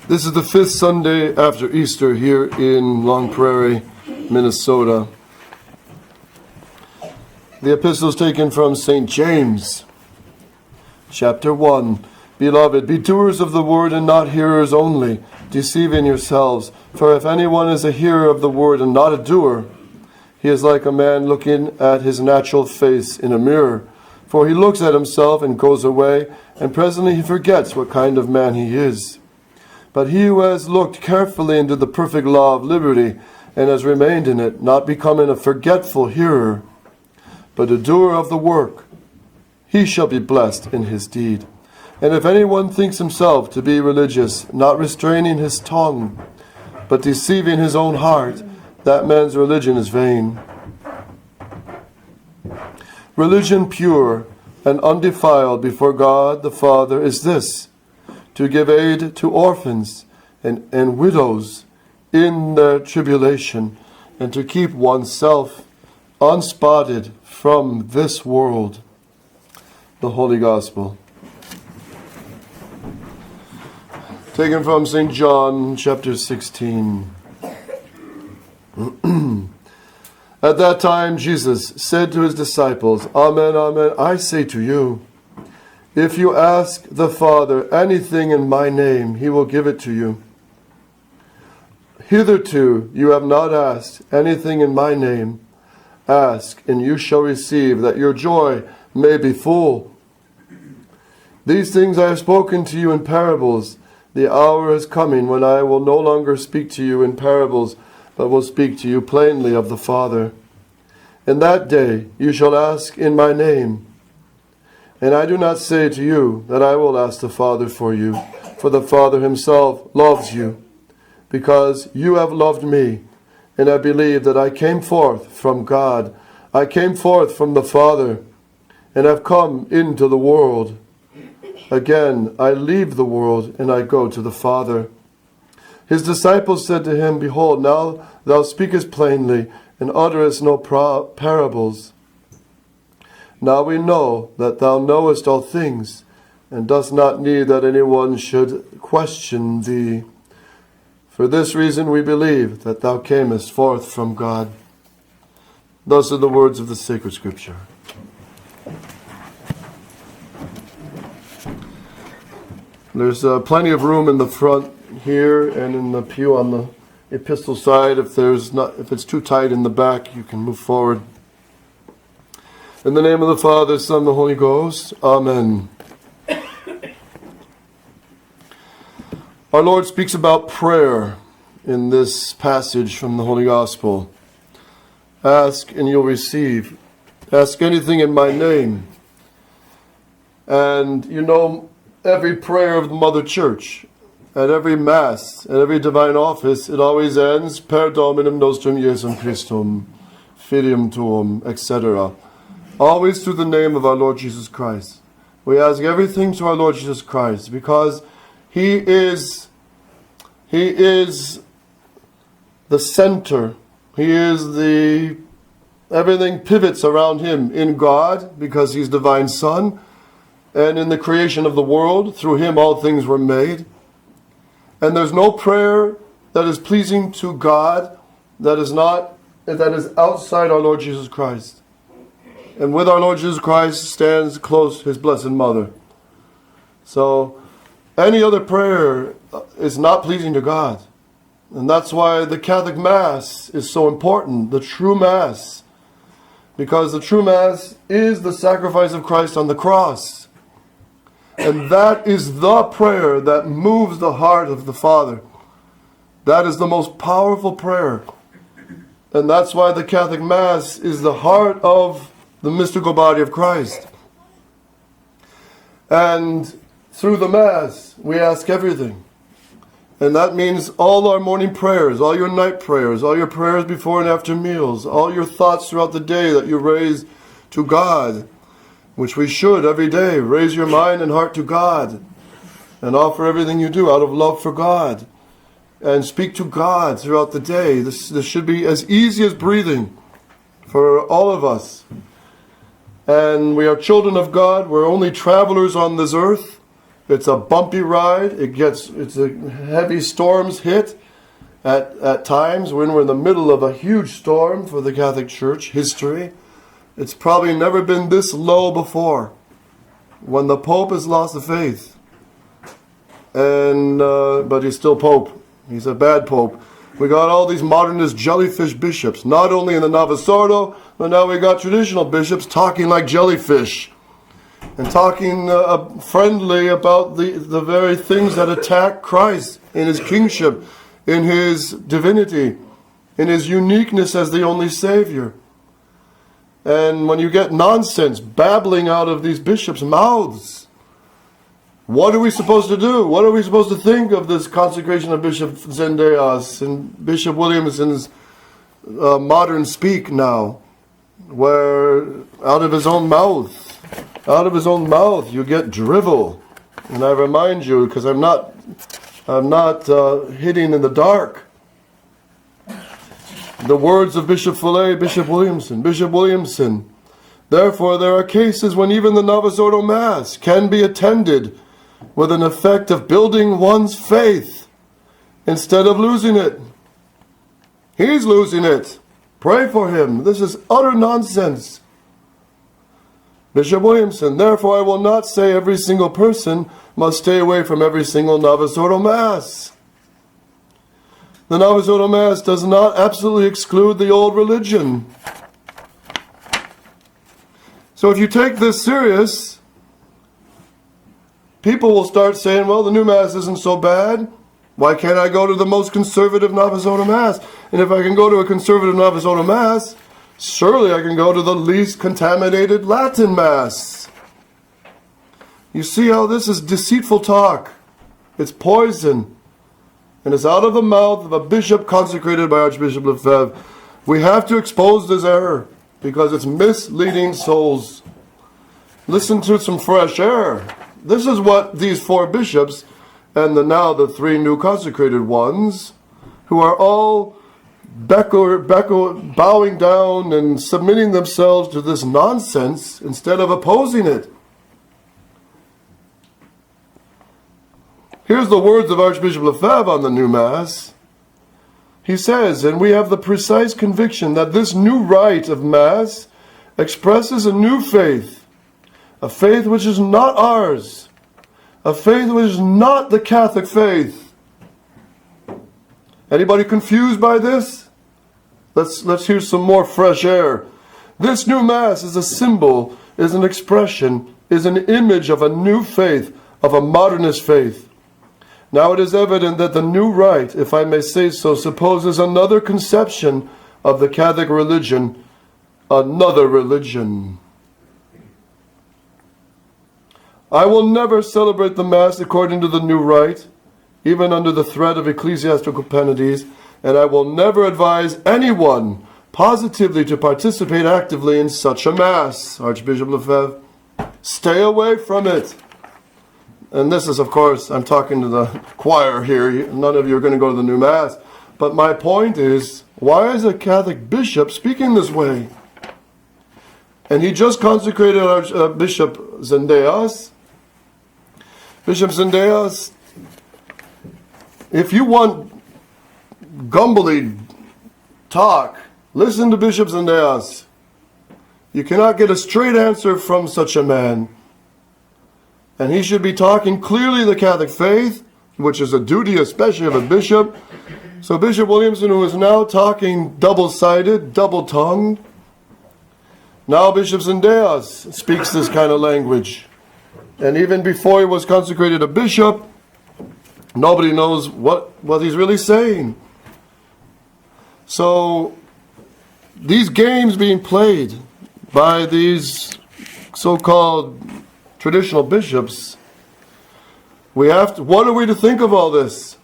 This is the fifth Sunday after Easter here in Long Prairie, Minnesota. The epistle is taken from St. James, chapter 1. Beloved, be doers of the word and not hearers only, deceiving yourselves. For if anyone is a hearer of the word and not a doer, he is like a man looking at his natural face in a mirror. For he looks at himself and goes away, and presently he forgets what kind of man he is. But he who has looked carefully into the perfect law of liberty, and has remained in it, not becoming a forgetful hearer, but a doer of the work, he shall be blessed in his deed. And if anyone thinks himself to be religious, not restraining his tongue, but deceiving his own heart, that man's religion is vain. Religion pure and undefiled before God the Father is this: to give aid to orphans and widows in their tribulation, and to keep oneself unspotted from this world. The Holy Gospel. Taken from St. John, chapter 16. At that time Jesus said to his disciples, Amen, amen, I say to you, if you ask the Father anything in my name, he will give it to you. Hitherto you have not asked anything in my name. Ask, and you shall receive, that your joy may be full. These things I have spoken to you in parables. The hour is coming when I will no longer speak to you in parables, but will speak to you plainly of the Father. In that day you shall ask in my name. And I do not say to you that I will ask the Father for you, for the Father himself loves you, because you have loved me, and have believed that I came forth from God. I came forth from the Father, and have come into the world. Again, I leave the world, and I go to the Father. His disciples said to him, Behold, now thou speakest plainly, and utterest no parables. Now we know that thou knowest all things, and dost not need that anyone should question thee. For this reason we believe that thou camest forth from God. Thus are the words of the sacred Scripture. There's plenty of room in the front here and in the pew on the epistle side. If it's too tight in the back, you can move forward. In the name of the Father, Son, and the Holy Ghost. Amen. Our Lord speaks about prayer in this passage from the Holy Gospel. Ask and you'll receive. Ask anything in my name. And you know, every prayer of the Mother Church, at every Mass, at every divine office, it always ends, Per Dominum nostrum Iesum Christum, Filium Tuum, etc. Always through the name of our Lord Jesus Christ. We ask everything to our Lord Jesus Christ because He is the center. He is everything pivots around Him in God because He's divine Son, and in the creation of the world, through Him all things were made. And there's no prayer that is pleasing to God that is outside our Lord Jesus Christ. And with our Lord Jesus Christ stands close His Blessed Mother. So any other prayer is not pleasing to God. And that's why the Catholic Mass is so important, the true Mass. Because the true Mass is the sacrifice of Christ on the cross. And that is the prayer that moves the heart of the Father. That is the most powerful prayer. And that's why the Catholic Mass is the heart of the mystical body of Christ. And through the Mass, we ask everything. And that means all our morning prayers, all your night prayers, all your prayers before and after meals, all your thoughts throughout the day that you raise to God, which we should every day. Raise your mind and heart to God and offer everything you do out of love for God. And speak to God throughout the day. This should be as easy as breathing for all of us. And we are children of God. We're only travelers on this earth. It's a bumpy ride. It's a heavy storms hit at times when we're in the middle of a huge storm for the Catholic Church history. It's probably never been this low before, when the Pope has lost the faith. But he's still Pope. He's a bad Pope. We got all these modernist jellyfish bishops, not only in the Novus Ordo, but now we got traditional bishops talking like jellyfish and talking friendly about the very things that attack Christ in his kingship, in his divinity, in his uniqueness as the only Savior. And when you get nonsense babbling out of these bishops' mouths, what are we supposed to do? What are we supposed to think of this consecration of Bishop Zendejas and Bishop Williamson's modern speak now, where out of his own mouth you get drivel? And I remind you, because I'm not hitting in the dark, the words of Bishop Follet, Bishop Williamson. Therefore, there are cases when even the Novus Ordo Mass can be attended with an effect of building one's faith instead of losing it. He's losing it. Pray for him. This is utter nonsense. Bishop Williamson, therefore I will not say every single person must stay away from every single Novus Ordo Mass. The Novus Ordo Mass does not absolutely exclude the old religion. So if you take this serious, people will start saying, well, the new Mass isn't so bad. Why can't I go to the most conservative Novus Ordo Mass? And if I can go to a conservative Novus Ordo Mass, surely I can go to the least contaminated Latin Mass. You see how this is deceitful talk. It's poison. And it's out of the mouth of a bishop consecrated by Archbishop Lefebvre. We have to expose this error because it's misleading souls. Listen to some fresh air. This is what these four bishops and now the three new consecrated ones, who are all bowing down and submitting themselves to this nonsense instead of opposing it. Here's the words of Archbishop Lefebvre on the new Mass. He says, and we have the precise conviction that this new rite of Mass expresses a new faith, a faith which is not ours, a faith which is not the Catholic faith. Anybody confused by this? Let's hear some more fresh air. This new Mass is a symbol, is an expression, is an image of a new faith, of a modernist faith. Now it is evident that the new rite, if I may say so, supposes another conception of the Catholic religion, another religion. I will never celebrate the Mass according to the new rite, even under the threat of ecclesiastical penalties, and I will never advise anyone positively to participate actively in such a Mass. Archbishop Lefebvre, stay away from it. And this is, of course, I'm talking to the choir here. None of you are going to go to the new Mass. But my point is, why is a Catholic bishop speaking this way? And he just consecrated Bishop Zendejas. Bishop Zendejas, if you want gumbly talk, listen to Bishop Zendejas. You cannot get a straight answer from such a man. And he should be talking clearly the Catholic faith, which is a duty especially of a bishop. So Bishop Williamson, who is now talking double-sided, double-tongued, now Bishop Zendejas speaks this kind of language. And even before he was consecrated a bishop, nobody knows what he's really saying. So these games being played by these so-called traditional bishops, what are we to think of all this?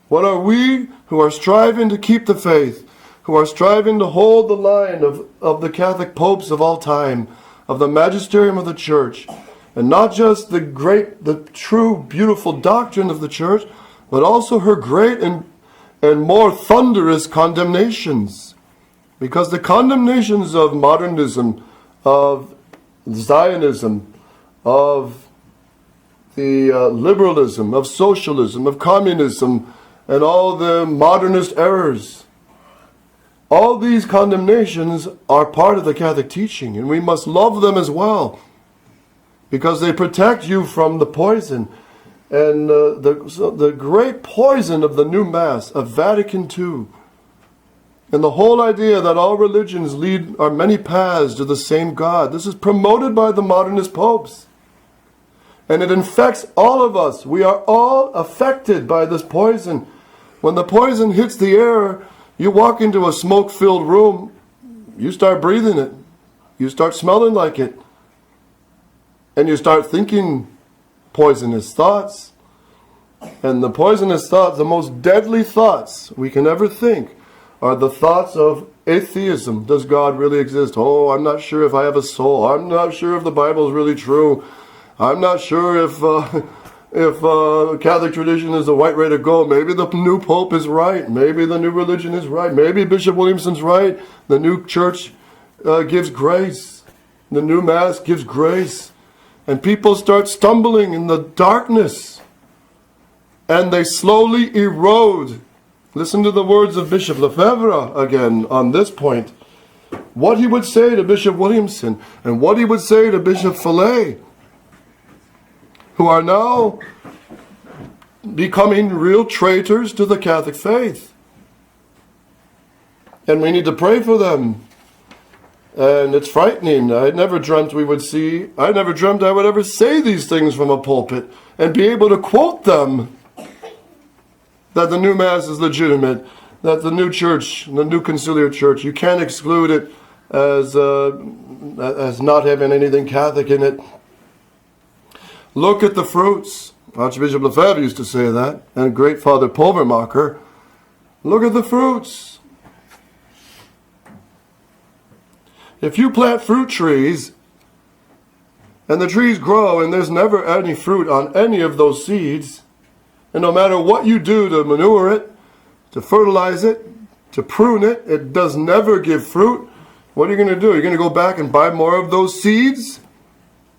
What are we who are striving to keep the faith, who are striving to hold the line of the Catholic popes of all time, of the magisterium of the Church, and not just the true, beautiful doctrine of the Church, but also her great and more thunderous condemnations? Because the condemnations of modernism, of Zionism, of liberalism, of socialism, of communism, and all the modernist errors. All these condemnations are part of the Catholic teaching, and we must love them as well, because they protect you from the poison. And the great poison of the new Mass, of Vatican II, and the whole idea that all religions are many paths to the same God. This is promoted by the modernist popes. And it infects all of us. We are all affected by this poison. When the poison hits the air, you walk into a smoke-filled room, you start breathing it. You start smelling like it. And you start thinking poisonous thoughts. And the poisonous thoughts, the most deadly thoughts we can ever think, are the thoughts of atheism. Does God really exist? Oh, I'm not sure if I have a soul. I'm not sure if the Bible is really true. I'm not sure if Catholic tradition is the right way to go. Maybe the new Pope is right. Maybe the new religion is right. Maybe Bishop Williamson's right. The new church gives grace. The new Mass gives grace. And people start stumbling in the darkness. And they slowly erode. Listen to the words of Bishop Lefebvre again on this point. What he would say to Bishop Williamson and what he would say to Bishop Fillet, who are now becoming real traitors to the Catholic faith. And we need to pray for them. And it's frightening. I never dreamt I would ever say these things from a pulpit and be able to quote them. That the new Mass is legitimate, that the new church, the new conciliar church, you can't exclude it as not having anything Catholic in it. Look at the fruits. Archbishop Lefebvre used to say that, and great Father Pulvermacher. Look at the fruits. If you plant fruit trees, and the trees grow, and there's never any fruit on any of those seeds, and no matter what you do to manure it, to fertilize it, to prune it, it does never give fruit. What are you going to do? You're going to go back and buy more of those seeds?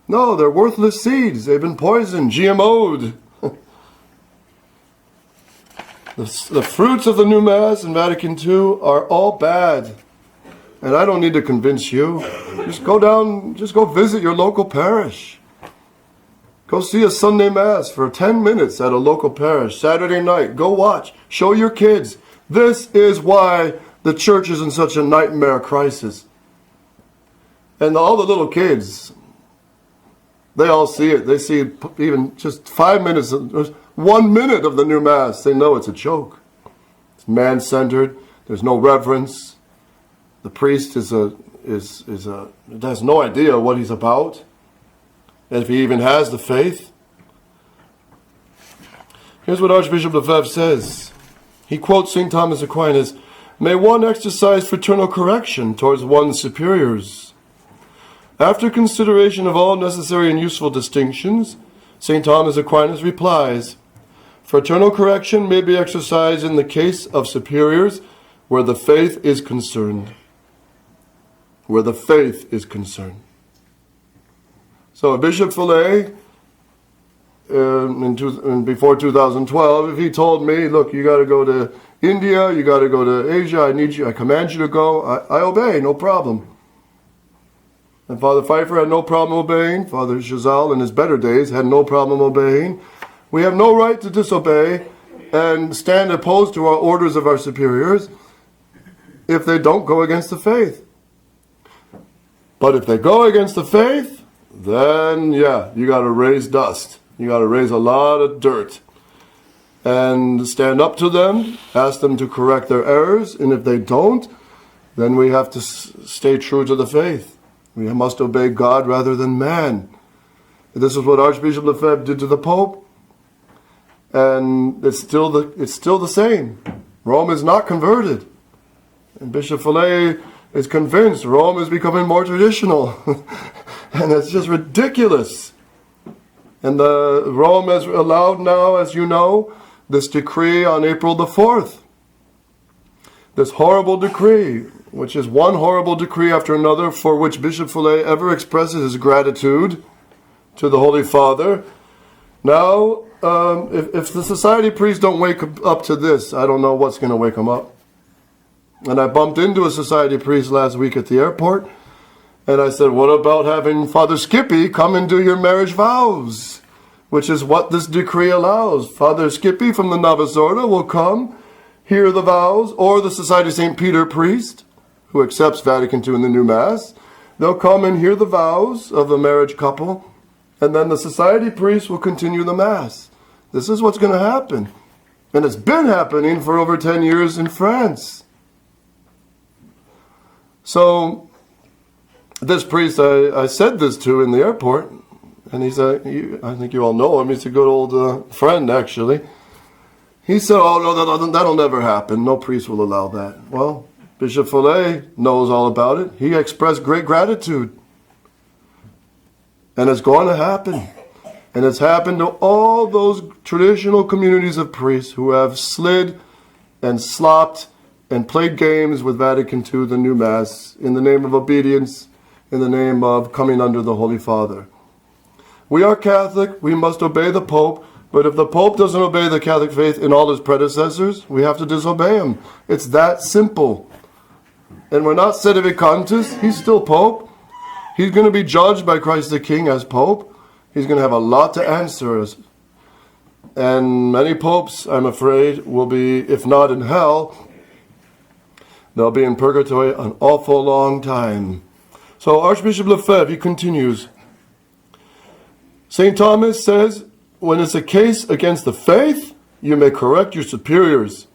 No, they're worthless seeds. They've been poisoned, GMO'd. The fruits of the new Mass in Vatican II are all bad. And I don't need to convince you. Just go visit your local parish. Go see a Sunday Mass for 10 minutes at a local parish, Saturday night. Go watch. Show your kids. This is why the church is in such a nightmare crisis. And all the little kids, they all see it. They see even just 5 minutes, 1 minute of the new Mass. They know it's a joke. It's man-centered. There's no reverence. The priest has no idea what he's about. If he even has the faith. Here's what Archbishop Lefebvre says. He quotes St. Thomas Aquinas, "May one exercise fraternal correction towards one's superiors. After consideration of all necessary and useful distinctions, St. Thomas Aquinas replies, fraternal correction may be exercised in the case of superiors where the faith is concerned." Where the faith is concerned. So Bishop Fillet, before 2012, if he told me, look, you got to go to India, you got to go to Asia, I command you to go, I obey, no problem. And Father Pfeiffer had no problem obeying. Father Chazal in his better days had no problem obeying. We have no right to disobey and stand opposed to our orders of our superiors if they don't go against the faith. But if they go against the faith, then, yeah, you got to raise dust. You got to raise a lot of dirt. And stand up to them, ask them to correct their errors, and if they don't, then we have to stay true to the faith. We must obey God rather than man. This is what Archbishop Lefebvre did to the Pope. And it's still the same. Rome is not converted. And Bishop Fillet is convinced Rome is becoming more traditional. And it's just ridiculous. And Rome has allowed now, as you know, this decree on April the 4th. This horrible decree, which is one horrible decree after another, for which Bishop Fillet ever expresses his gratitude to the Holy Father. Now, if the society priests don't wake up to this, I don't know what's going to wake them up. And I bumped into a society priest last week at the airport, and I said, what about having Father Skippy come and do your marriage vows? Which is what this decree allows. Father Skippy from the Novice Order will come, hear the vows, or the Society of St. Peter priest, who accepts Vatican II in the new Mass. They'll come and hear the vows of the marriage couple, and then the society priest will continue the Mass. This is what's going to happen. And it's been happening for over 10 years in France. So, this priest I said this to in the airport, and he's I think you all know him, he's a good old friend actually. He said, oh no, that'll never happen, no priest will allow that. Well, Bishop Follet knows all about it. He expressed great gratitude. And it's going to happen. And it's happened to all those traditional communities of priests who have slid and slopped and played games with Vatican II, the new Mass, in the name of obedience, in the name of coming under the Holy Father. We are Catholic, we must obey the Pope, but if the Pope doesn't obey the Catholic faith in all his predecessors, we have to disobey him. It's that simple. And we're not sedevacantists, he's still Pope. He's going to be judged by Christ the King as Pope. He's going to have a lot to answer us. And many popes, I'm afraid, will be, if not in hell, they'll be in purgatory an awful long time. So Archbishop Lefebvre, he continues. St. Thomas says, when it's a case against the faith, you may correct your superiors.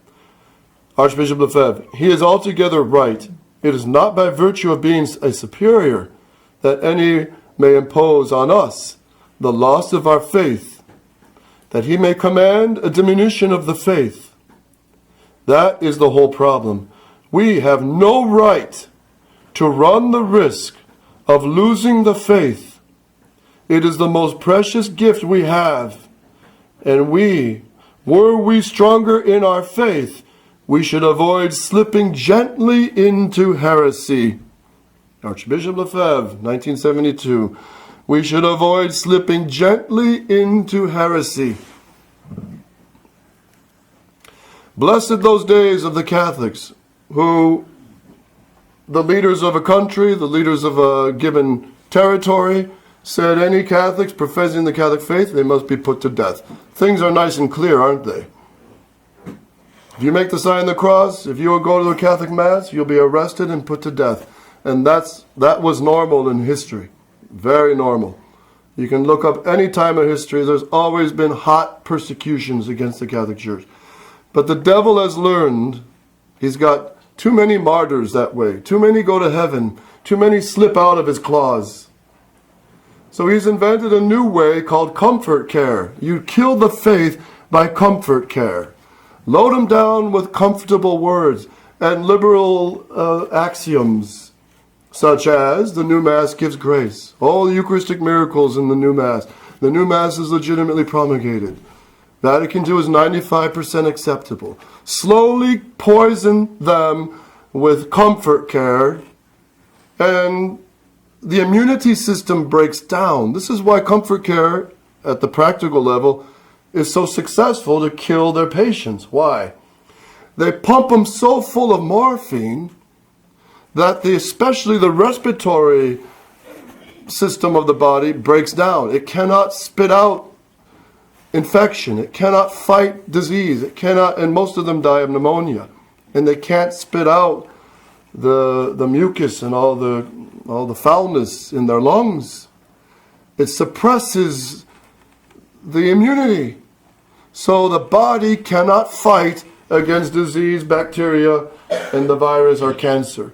Archbishop Lefebvre, he is altogether right. It is not by virtue of being a superior that any may impose on us the loss of our faith, that he may command a diminution of the faith. That is the whole problem. We have no right to run the risk of losing the faith. It is the most precious gift we have, and were we stronger in our faith, we should avoid slipping gently into heresy. Archbishop Lefebvre, 1972. We should avoid slipping gently into heresy. Blessed those days of the Catholics who, the leaders of a country, the leaders of a given territory, said any Catholics professing the Catholic faith, they must be put to death. Things are nice and clear, aren't they? If you make the sign of the cross, if you will go to the Catholic Mass, you'll be arrested and put to death. And that was normal in history. Very normal. You can look up any time in history, there's always been hot persecutions against the Catholic Church. But the devil has learned, he's got too many martyrs that way. Too many go to heaven. Too many slip out of his claws. So he's invented a new way called comfort care. You kill the faith by comfort care. Load them down with comfortable words and liberal axioms, such as the new Mass gives grace. All the Eucharistic miracles in the new Mass. The new Mass is legitimately promulgated. Vatican II is 95% acceptable. Slowly poison them with comfort care, and the immunity system breaks down. This is why comfort care, at the practical level, is so successful to kill their patients. Why? They pump them so full of morphine that especially the respiratory system of the body breaks down. It cannot spit out infection. It cannot fight disease. It cannot, and most of them die of pneumonia. And they can't spit out the mucus and all the foulness in their lungs. It suppresses the immunity. So the body cannot fight against disease, bacteria, and the virus or cancer.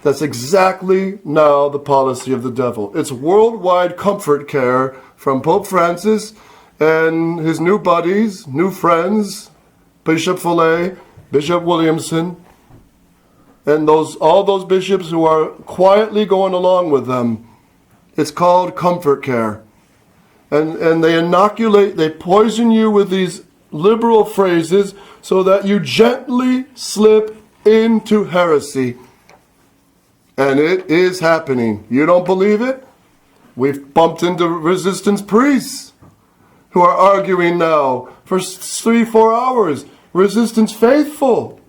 That's exactly now the policy of the devil. It's worldwide comfort care from Pope Francis and his new buddies, new friends, Bishop Follet, Bishop Williamson, and all those bishops who are quietly going along with them. It's called comfort care. And they inoculate, they poison you with these liberal phrases so that you gently slip into heresy. And it is happening. You don't believe it? We've bumped into resistance priests who are arguing now for 3-4 hours. Resistance faithful.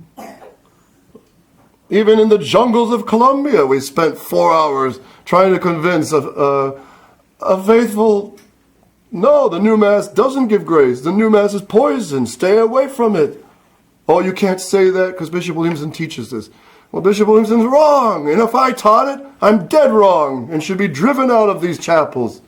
Even in the jungles of Colombia, we spent 4 hours trying to convince a faithful, no, the new Mass doesn't give grace. The new Mass is poison. Stay away from it. Oh, you can't say that because Bishop Williamson teaches this. Well, Bishop Williamson's wrong. And if I taught it, I'm dead wrong and should be driven out of these chapels.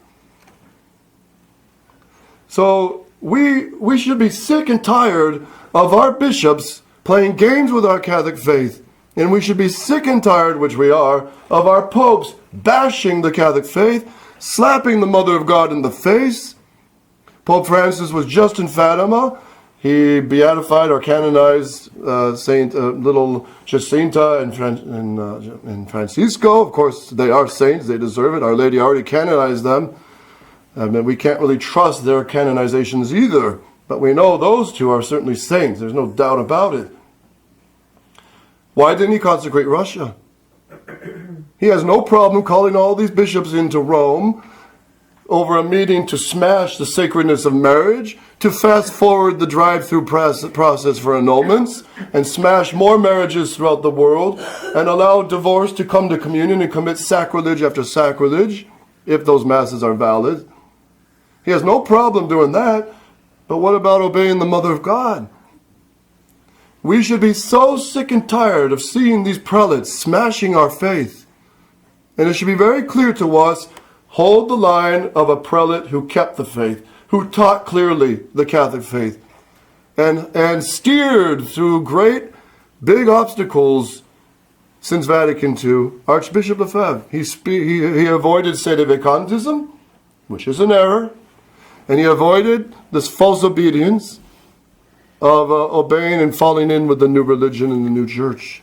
So we should be sick and tired of our bishops playing games with our Catholic faith. And we should be sick and tired, which we are, of our popes bashing the Catholic faith, slapping the Mother of God in the face. Pope Francis was just in Fatima. He beatified or canonized Saint little Jacinta and Francisco. Of course, they are saints. They deserve it. Our Lady already canonized them. I mean, we can't really trust their canonizations either. But we know those two are certainly saints. There's no doubt about it. Why didn't he consecrate Russia? He has no problem calling all these bishops into Rome over a meeting to smash the sacredness of marriage, to fast forward the drive-through process for annulments, and smash more marriages throughout the world, and allow divorce to come to communion and commit sacrilege after sacrilege, if those masses are valid. He has no problem doing that, but what about obeying the Mother of God? We should be so sick and tired of seeing these prelates smashing our faith. And it should be very clear to us, hold the line of a prelate who kept the faith, who taught clearly the Catholic faith, and steered through great, big obstacles since Vatican II. Archbishop Lefebvre, he avoided sedevacantism, which is an error, and he avoided this false obedience of obeying and falling in with the new religion and the new church,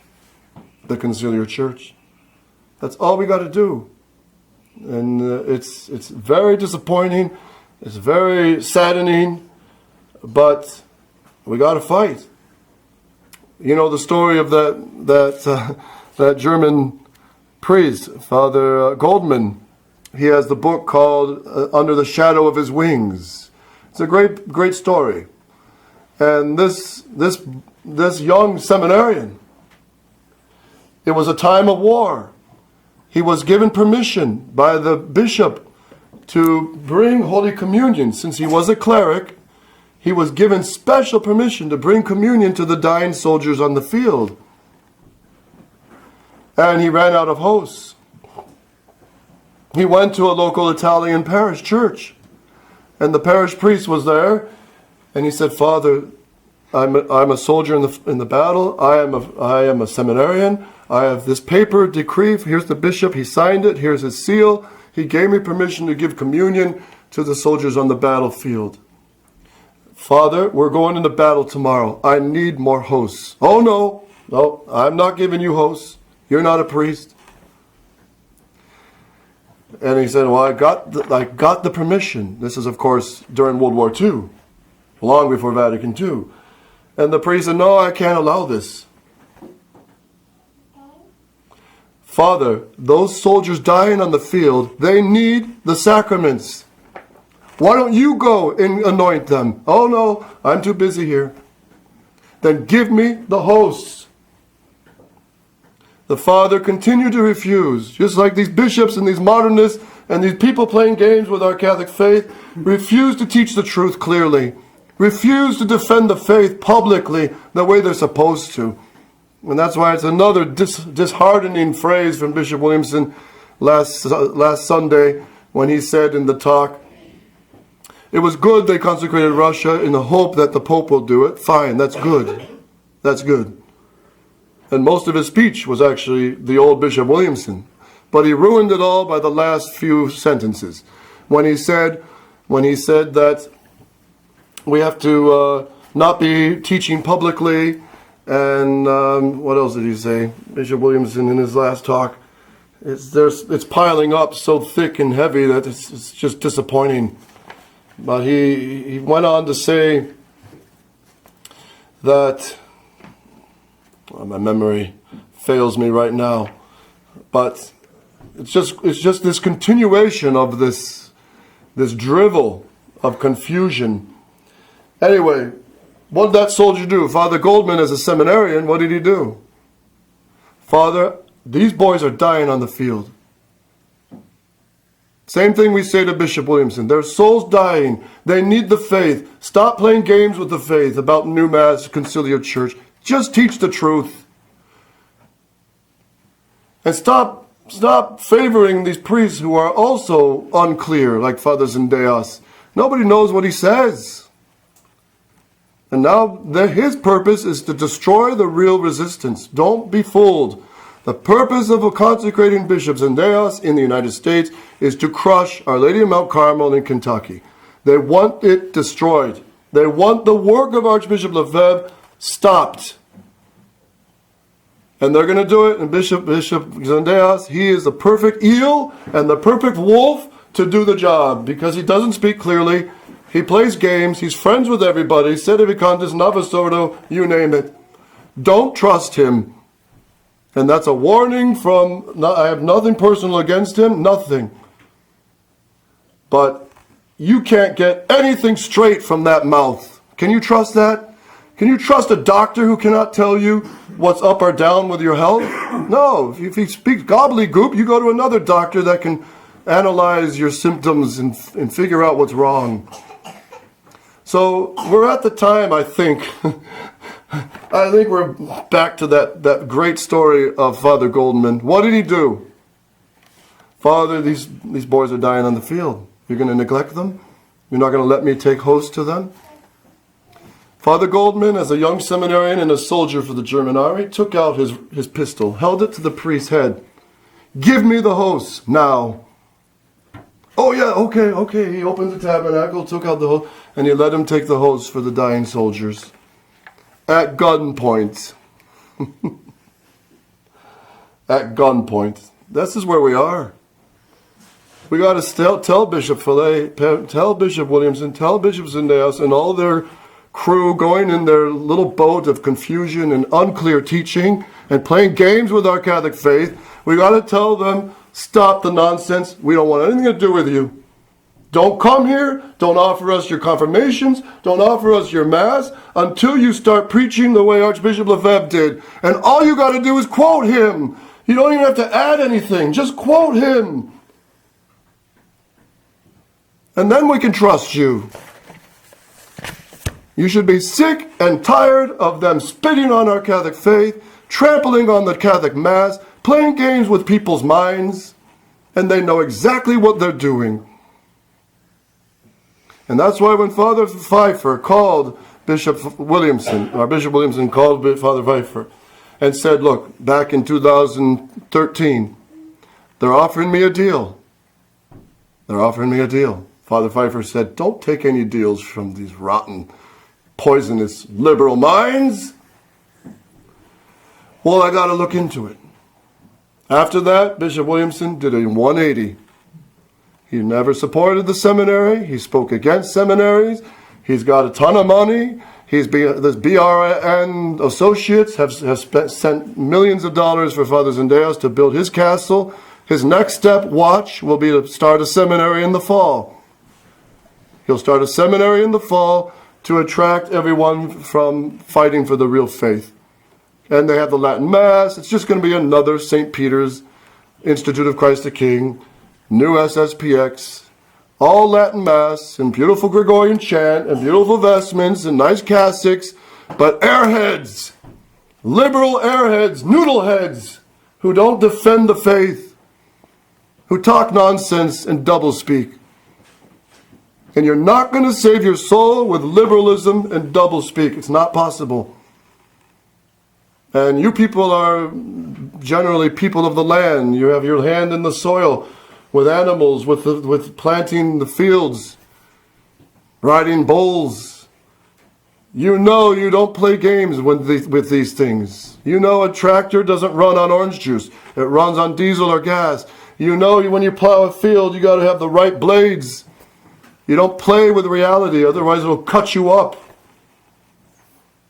the conciliar church. That's all we got to do. And it's very disappointing. It's very saddening. But we got to fight. You know the story of that German priest, Father Goldman. He has the book called Under the Shadow of His Wings. It's a great story. And this young seminarian, it was a time of war. He was given permission by the bishop to bring Holy Communion. Since he was a cleric, he was given special permission to bring communion to the dying soldiers on the field. And he ran out of hosts. He went to a local Italian parish church, and the parish priest was there, and he said, "Father, I'm a soldier in the battle. I am a seminarian. I have this paper decree. Here's the bishop. He signed it. Here's his seal. He gave me permission to give communion to the soldiers on the battlefield. Father, we're going into battle tomorrow. I need more hosts." "Oh, no, I'm not giving you hosts. You're not a priest." And he said, "Well, I got the permission." This is, of course, during World War II, long before Vatican II. And the priest said, "No, I can't allow this." "Father, those soldiers dying on the field, they need the sacraments. Why don't you go and anoint them?" "Oh, no, I'm too busy here." "Then give me the hosts." The father continued to refuse, just like these bishops and these modernists and these people playing games with our Catholic faith, refused to teach the truth clearly, refused to defend the faith publicly the way they're supposed to. And that's why it's another disheartening phrase from Bishop Williamson last Sunday when he said in the talk, "It was good they consecrated Russia in the hope that the Pope will do it. Fine, that's good. That's good." And most of his speech was actually the old Bishop Williamson. But he ruined it all by the last few sentences. When he said that we have to not be teaching publicly, and what else did he say? Bishop Williamson in his last talk, it's piling up so thick and heavy that it's just disappointing. But he went on to say that, well, my memory fails me right now, but it's just this continuation of this drivel of confusion. Anyway, what did that soldier do? Father Goldman, as a seminarian, what did he do? Father, these boys are dying on the field. Same thing we say to Bishop Williamson. Their soul's dying. They need the faith. Stop playing games with the faith about new mass, conciliar church. Just teach the truth. And stop favoring these priests who are also unclear, like Father Zendejas. Nobody knows what he says. And now his purpose is to destroy the real resistance. Don't be fooled. The purpose of consecrating Bishop Zendejas in the United States is to crush Our Lady of Mount Carmel in Kentucky. They want it destroyed. They want the work of Archbishop Lefebvre stopped. And they're going to do it. And Bishop Zendejas, he is the perfect eel and the perfect wolf to do the job, because he doesn't speak clearly. He plays games. He's friends with everybody. Sedevacantis, Novus Ordo, you name it. Don't trust him. And that's a warning from, I have nothing personal against him, nothing. But you can't get anything straight from that mouth. Can you trust that? Can you trust a doctor who cannot tell you what's up or down with your health? No. If he speaks gobbledygook, you go to another doctor that can analyze your symptoms and figure out what's wrong. So we're at the time, I think we're back to that great story of Father Goldman. What did he do? Father, these boys are dying on the field. You're going to neglect them? You're not going to let me take host to them? Father Goldman, as a young seminarian and a soldier for the German army, took out his pistol, held it to the priest's head. Give me the host now. Oh yeah, okay. He opened the tabernacle, took out the host, and he let him take the host for the dying soldiers. At gunpoint. At gunpoint. This is where we are. We got to tell Bishop Fillet, tell Bishop Williamson, tell Bishop Zendejas and all their crew going in their little boat of confusion and unclear teaching and playing games with our Catholic faith. We got to tell them, stop the nonsense. We don't want anything to do with you. Don't come here. Don't offer us your confirmations. Don't offer us your mass until you start preaching the way Archbishop Lefebvre did. And all you got to do is quote him. You don't even have to add anything. Just quote him. And then we can trust you. You should be sick and tired of them spitting on our Catholic faith, trampling on the Catholic Mass, playing games with people's minds, and they know exactly what they're doing. And that's why when Father Pfeiffer called Bishop Williamson called Father Pfeiffer and said, look, back in 2013, they're offering me a deal. Father Pfeiffer said, don't take any deals from these rotten, poisonous liberal minds. Well, I got to look into it. After that, Bishop Williamson did a 180. He never supported the seminary. He spoke against seminaries. He's got a ton of money. This BRN Associates have sent millions of dollars for Father Zendejas to build his castle. His next step, watch, will be to start a seminary in the fall. He'll start a seminary in the fall to attract everyone from fighting for the real faith. And they have the Latin Mass. It's just going to be another St. Peter's Institute of Christ the King, new SSPX, all Latin Mass, and beautiful Gregorian chant, and beautiful vestments, and nice cassocks, but airheads, liberal airheads, noodleheads, who don't defend the faith, who talk nonsense and doublespeak. And you're not going to save your soul with liberalism and doublespeak. It's not possible. And you people are generally people of the land. You have your hand in the soil with animals, with planting the fields, riding bulls. You know you don't play games with these things. You know a tractor doesn't run on orange juice. It runs on diesel or gas. You know when you plow a field, you got to have the right blades. You don't play with reality, otherwise it'll cut you up.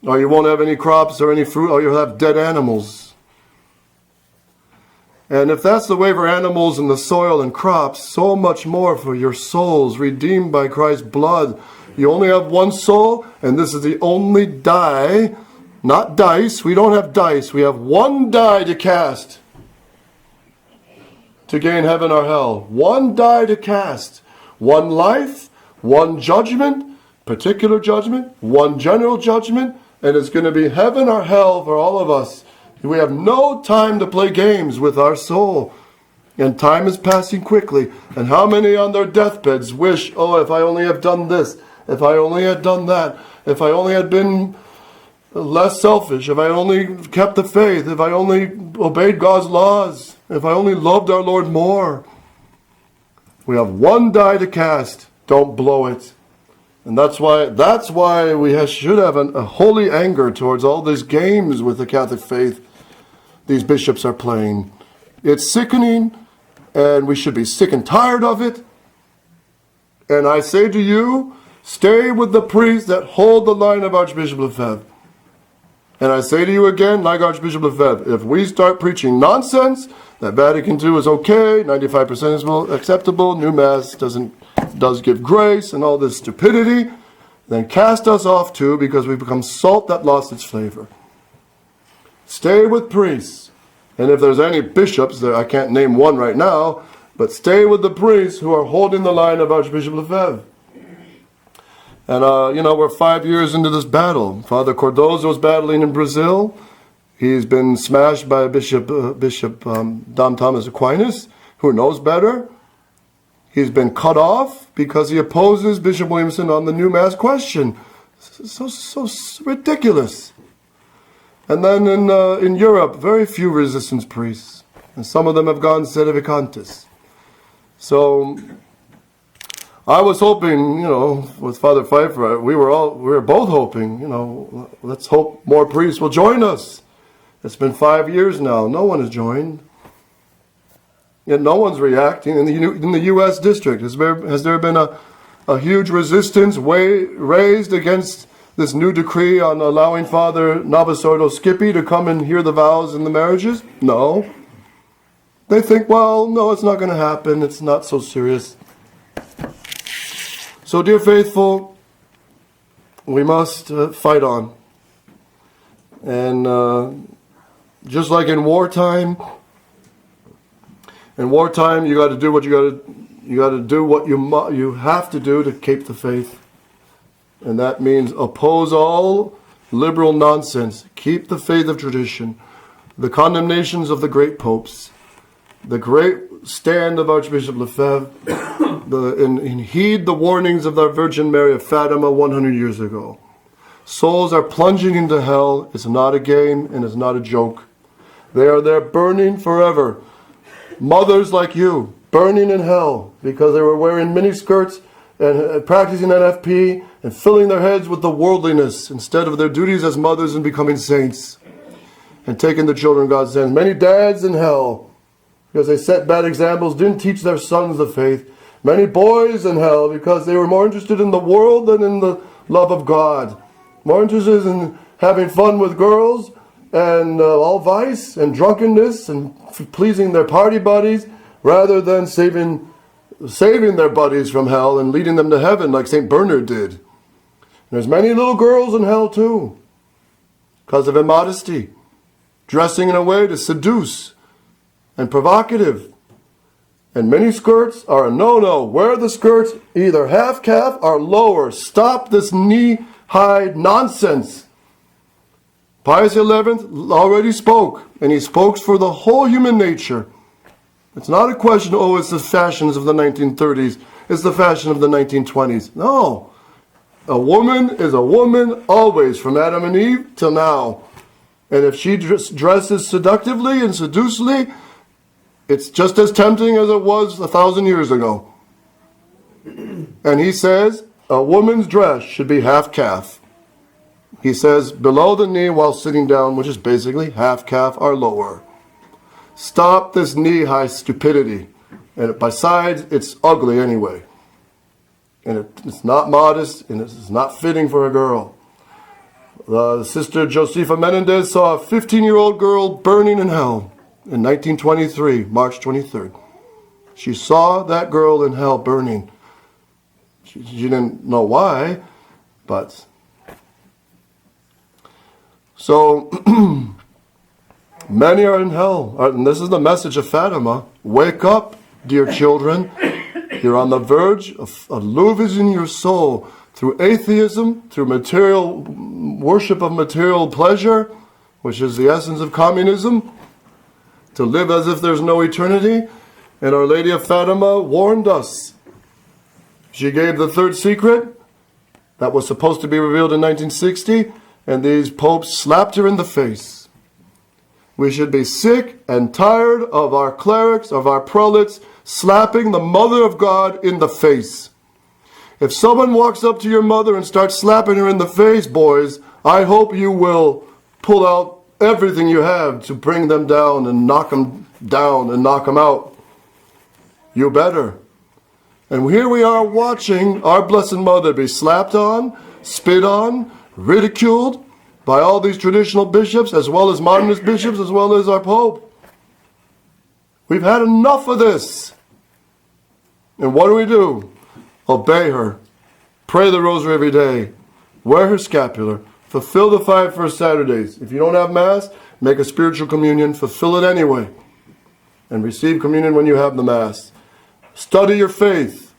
Or you won't have any crops or any fruit, or you'll have dead animals. And if that's the way for animals and the soil and crops, so much more for your souls redeemed by Christ's blood. You only have one soul, and this is the only die, not dice. We don't have dice. We have one die to cast to gain heaven or hell. One die to cast. One life, one judgment, particular judgment, one general judgment, and it's going to be heaven or hell for all of us. We have no time to play games with our soul. And time is passing quickly. And how many on their deathbeds wish, oh, if I only have done this, if I only had done that, if I only had been less selfish, if I only kept the faith, if I only obeyed God's laws, if I only loved our Lord more. We have one die to cast. Don't blow it. And that's why we should have a holy anger towards all these games with the Catholic faith these bishops are playing. It's sickening, and we should be sick and tired of it. And I say to you, stay with the priests that hold the line of Archbishop Lefebvre. And I say to you again, like Archbishop Lefebvre, if we start preaching nonsense, that Vatican II is okay, 95% is acceptable, new Mass does give grace, and all this stupidity, then cast us off too, because we become salt that lost its flavor. Stay with priests. And if there's any bishops, I can't name one right now, but stay with the priests who are holding the line of Archbishop Lefebvre. And, we're 5 years into this battle. Father Cardozo's battling in Brazil. He's been smashed by Bishop Dom Thomas Aquinas, who knows better. He's been cut off because he opposes Bishop Williamson on the new Mass question. So ridiculous. And then in Europe, very few resistance priests. And some of them have gone sedevacantes. So I was hoping, with Father Pfeiffer, we were both hoping, let's hope more priests will join us. It's been 5 years now. No one has joined. Yet no one's reacting. In the U.S. district, has there been a huge resistance raised against this new decree on allowing Father Novisordo Skippy to come and hear the vows and the marriages? No. They think, well, no, it's not going to happen. It's not so serious. So, dear faithful, we must fight on. And just like in wartime, you got to do what you got to do what you have to do to keep the faith. And that means oppose all liberal nonsense. Keep the faith of tradition. The condemnations of the great popes. The great stand of Archbishop Lefebvre. And heed the warnings of the Virgin Mary of Fatima 100 years ago. Souls are plunging into hell. It's not a game and it's not a joke. They are there burning forever. Mothers like you, burning in hell because they were wearing miniskirts and practicing NFP and filling their heads with the worldliness instead of their duties as mothers and becoming saints and taking the children God's hands. Many dads in hell because they set bad examples, didn't teach their sons the faith. Many boys in hell because they were more interested in the world than in the love of God. More interested in having fun with girls and all vice and drunkenness and pleasing their party buddies rather than saving their buddies from hell and leading them to heaven like St. Bernard did. And there's many little girls in hell too because of immodesty, dressing in a way to seduce and provocative. And many skirts are a no-no. Wear the skirts either half calf or lower. Stop this knee-high nonsense. Pius XI already spoke, and he spoke for the whole human nature. It's not a question, it's the fashions of the 1930s, it's the fashion of the 1920s. No. A woman is a woman always, from Adam and Eve till now. And if she dresses seductively and seducely, it's just as tempting as it was 1,000 years ago. And he says, a woman's dress should be half calf. He says, below the knee while sitting down, which is basically half calf or lower. Stop this knee-high stupidity. And besides, it's ugly anyway. And it's not modest, and it's not fitting for a girl. Sister Josefa Menendez saw a 15-year-old girl burning in hell. in 1923, March 23rd. She saw that girl in hell burning. She didn't know why, but... So, many are in hell. And this is the message of Fatima. Wake up, dear children. You're on the verge of losing your soul through atheism, through material worship of material pleasure, which is the essence of communism, to live as if there's no eternity. And Our Lady of Fatima warned us. She gave the third secret that was supposed to be revealed in 1960, and these popes slapped her in the face. We should be sick and tired of our clerics, of our prelates, slapping the Mother of God in the face. If someone walks up to your mother and starts slapping her in the face, boys, I hope you will pull out everything you have to bring them down and knock them down and knock them out. You better. And here we are watching our Blessed Mother be slapped on, spit on, ridiculed by all these traditional bishops, as well as modernist bishops, as well as our Pope. We've had enough of this. And what do? Obey her. Pray the rosary every day. Wear her scapular. Fulfill the 5 first Saturdays. If you don't have Mass, make a spiritual communion. Fulfill it anyway. And receive communion when you have the Mass. Study your faith.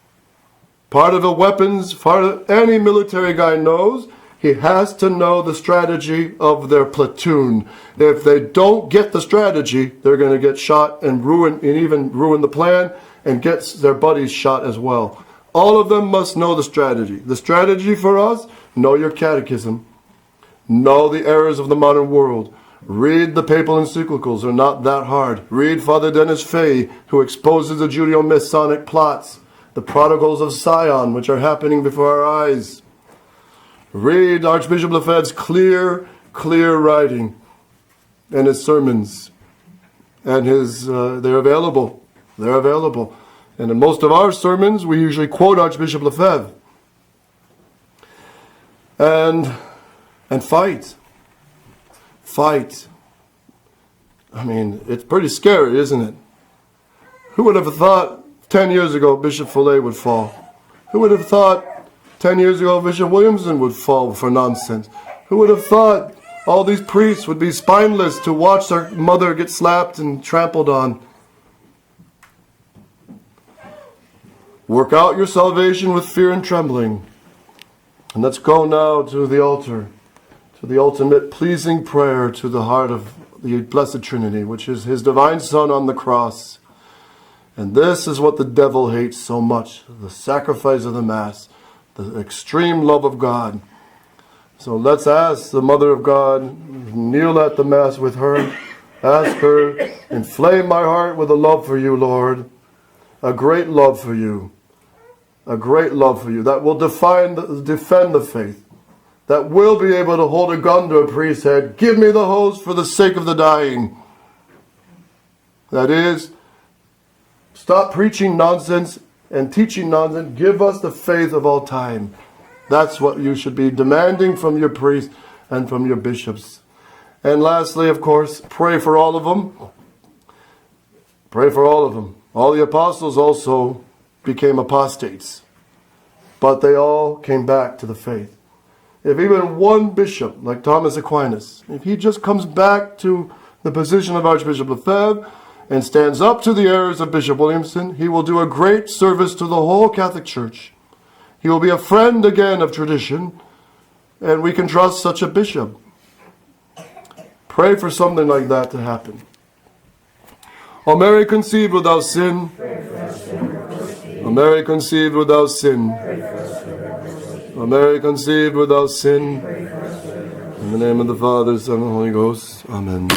Part of the weapons, part of any military guy knows, he has to know the strategy of their platoon. If they don't get the strategy, they're going to get shot and even ruin the plan and get their buddies shot as well. All of them must know the strategy. The strategy for us, know your catechism. Know the errors of the modern world. Read the papal encyclicals, they're not that hard. Read Father Dennis Fay, who exposes the Judeo-Masonic plots, the prodigals of Sion, which are happening before our eyes. Read Archbishop Lefebvre's clear writing and his sermons. And they're available. They're available. And in most of our sermons, we usually quote Archbishop Lefebvre. And fight. Fight. I mean, it's pretty scary, isn't it? Who would have thought 10 years ago Bishop Follet would fall? Who would have thought 10 years ago Bishop Williamson would fall for nonsense? Who would have thought all these priests would be spineless to watch their mother get slapped and trampled on? Work out your salvation with fear and trembling. And let's go now to the altar, to the ultimate pleasing prayer to the heart of the Blessed Trinity, which is His divine Son on the cross. And this is what the devil hates so much, the sacrifice of the Mass, the extreme love of God. So let's ask the Mother of God, kneel at the Mass with her, ask her, inflame my heart with a love for you, Lord, a great love for you, a great love for you that will defend the faith, that will be able to hold a gun to a priest's head. Give me the hose for the sake of the dying. That is, stop preaching nonsense and teaching nonsense. Give us the faith of all time. That's what you should be demanding from your priests and from your bishops. And lastly, of course, pray for all of them. Pray for all of them. All the apostles also became apostates, but they all came back to the faith. If even one bishop, like Thomas Aquinas, if he just comes back to the position of Archbishop Lefebvre and stands up to the errors of Bishop Williamson, he will do a great service to the whole Catholic Church. He will be a friend again of tradition, and we can trust such a bishop. Pray for something like that to happen. O Mary conceived without sin. O Mary conceived without sin. O Mary conceived without sin. In the name of the Father, Son, and Holy Ghost. Amen.